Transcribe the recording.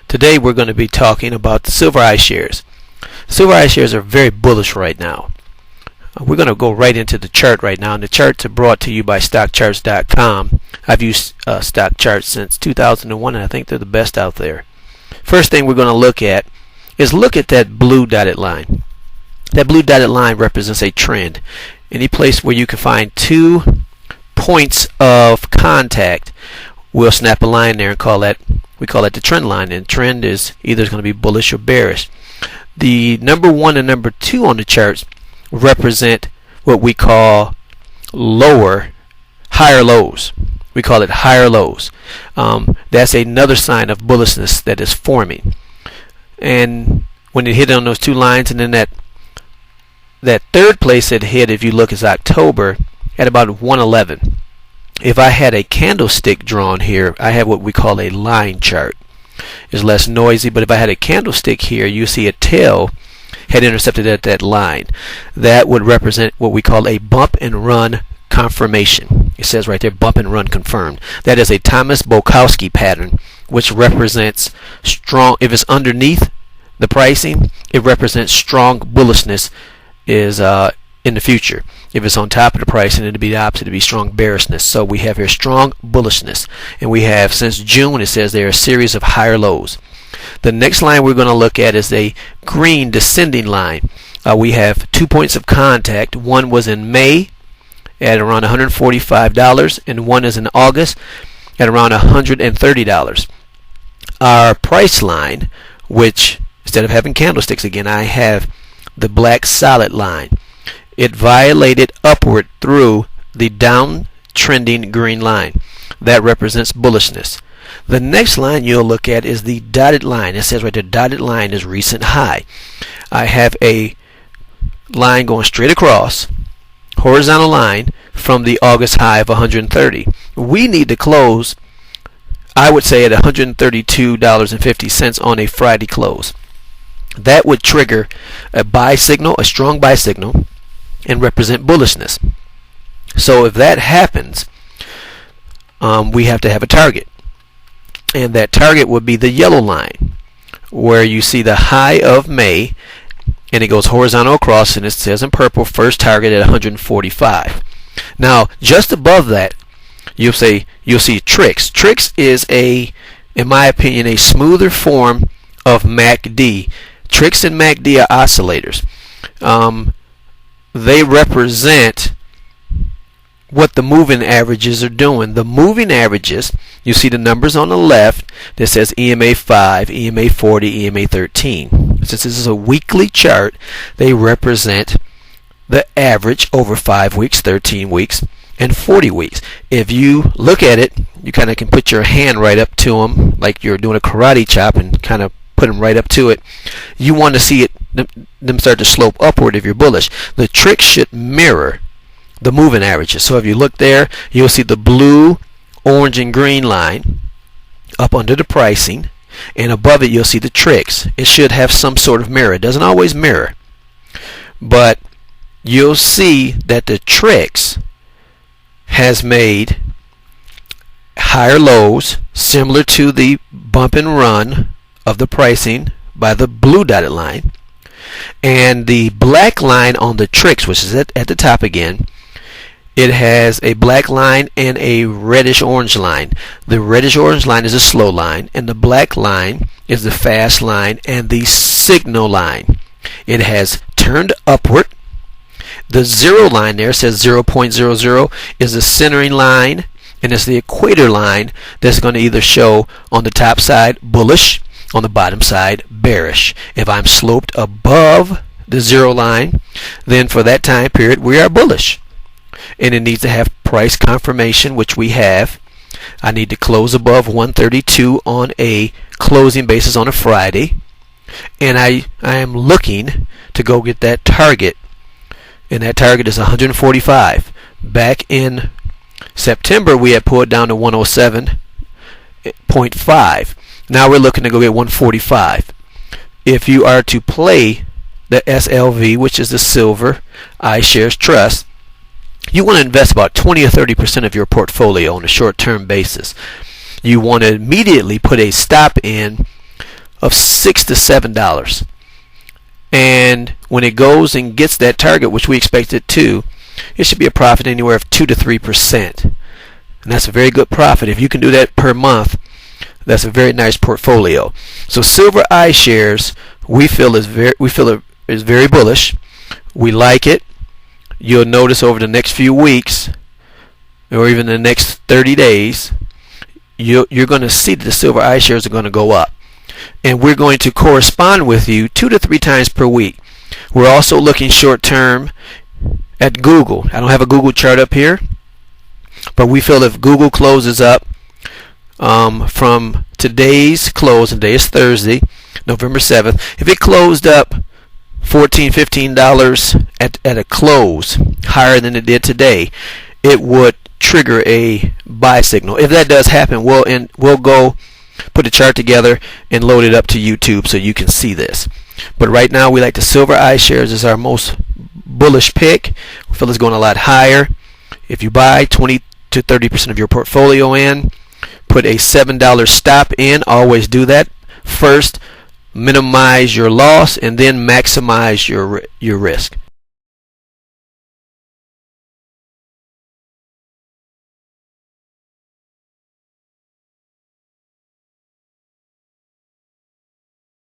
Today we're going to be talking about the silver iShares. Silver iShares are very bullish right now. We're going to go right into the chart right now, and the charts are brought to you by StockCharts.com. I've used stock charts since 2001, and I think they're the best out there. First thing we're going to look at is that blue dotted line. That blue dotted line represents a trend. Any place where you can find 2 points of contact, we'll snap a line there and we call that the trend line. And trend is either going to be bullish or bearish. The number 1 and number 2 on the charts represent what we call higher lows. We call it higher lows. That's another sign of bullishness that is forming. And when it hit on those 2 lines, and then that third place it hit, if you look, is October at about 111. If I had a candlestick drawn here, I have what we call a line chart. It's less noisy, but if I had a candlestick here, you see a tail had intercepted at that line. That would represent what we call a bump and run confirmation. It says right there, bump and run confirmed. That is a Thomas Bukowski pattern, which represents strong. If it's underneath the pricing, it represents strong bullishness is in the future. If it's on top of the pricing, it'd be the opposite. It'd be strong bearishness. So we have here strong bullishness, and we have since June. It says there are a series of higher lows. The next line we're going to look at is a green descending line. We have 2 points of contact. One was in May at around $145, and one is in August at around $130. Our price line, which instead of having candlesticks again, I have the black solid line. It violated upward through the downtrending green line. That represents bullishness. The next line you'll look at is the dotted line. It says right there, dotted line is recent high. I have a line going straight across, horizontal line from the August high of 130. We need to close, I would say, at $132.50 on a Friday close. That would trigger a buy signal, a strong buy signal, and represent bullishness. So if that happens, we have to have a target. And that target would be the yellow line, where you see the high of May, and it goes horizontal across, and it says in purple, first target at 145. Now, just above that, you'll see Trix. Trix is in my opinion, a smoother form of MACD. Trix and MACD are oscillators. They represent what the moving averages are doing. The moving averages, you see the numbers on the left that says EMA 5, EMA 40, EMA 13. Since this is a weekly chart, they represent the average over 5 weeks, 13 weeks, and 40 weeks. If you look at it, you kind of can put your hand right up to them like you're doing a karate chop and kind of put them right up to it. You want to see them start to slope upward if you're bullish. The trick should mirror the moving averages. So if you look there, you'll see the blue, orange, and green line up under the pricing, and above it you'll see the Trix. It should have some sort of mirror. It doesn't always mirror, but you'll see that the Trix has made higher lows similar to the bump and run of the pricing by the blue dotted line, and the black line on the Trix, which is at the top again, it has a black line and a reddish orange line. The reddish orange line is a slow line, and the black line is the fast line and the signal line. It has turned upward. The 0 line there says 0.00 is the centering line, and it's the equator line that's going to either show on the top side bullish, on the bottom side bearish. If I'm sloped above the 0 line, then for that time period we are bullish, and it needs to have price confirmation, which we have. I need to close above 132 on a closing basis on a Friday, and I am looking to go get that target, and that target is 145. Back in September we had pulled down to 107.5. Now we're looking to go get 145. If you are to play the SLV, which is the Silver iShares Trust, you want to invest about 20 or 30% of your portfolio on a short-term basis. You want to immediately put a stop in of $6 to $7. And when it goes and gets that target, which we expect it to, it should be a profit anywhere of 2 to 3%. And that's a very good profit. If you can do that per month, that's a very nice portfolio. So Silver iShares, we feel is very bullish. We like it. You'll notice over the next few weeks, or even the next 30 days, you're going to see that the Silver iShares are going to go up. And we're going to correspond with you 2 to 3 times per week. We're also looking short term at Google. I don't have a Google chart up here, but we feel if Google closes up from today's close, and today is Thursday, November 7th, if it closed up $14, $15 at a close higher than it did today, it would trigger a buy signal. If that does happen, we'll go put a chart together and load it up to YouTube so you can see this. But right now we like the Silver iShares as our most bullish pick. We feel it's going a lot higher. If you buy 20 to 30% of your portfolio in, put a $7 stop in. Always do that. First, minimize your loss and then maximize your risk.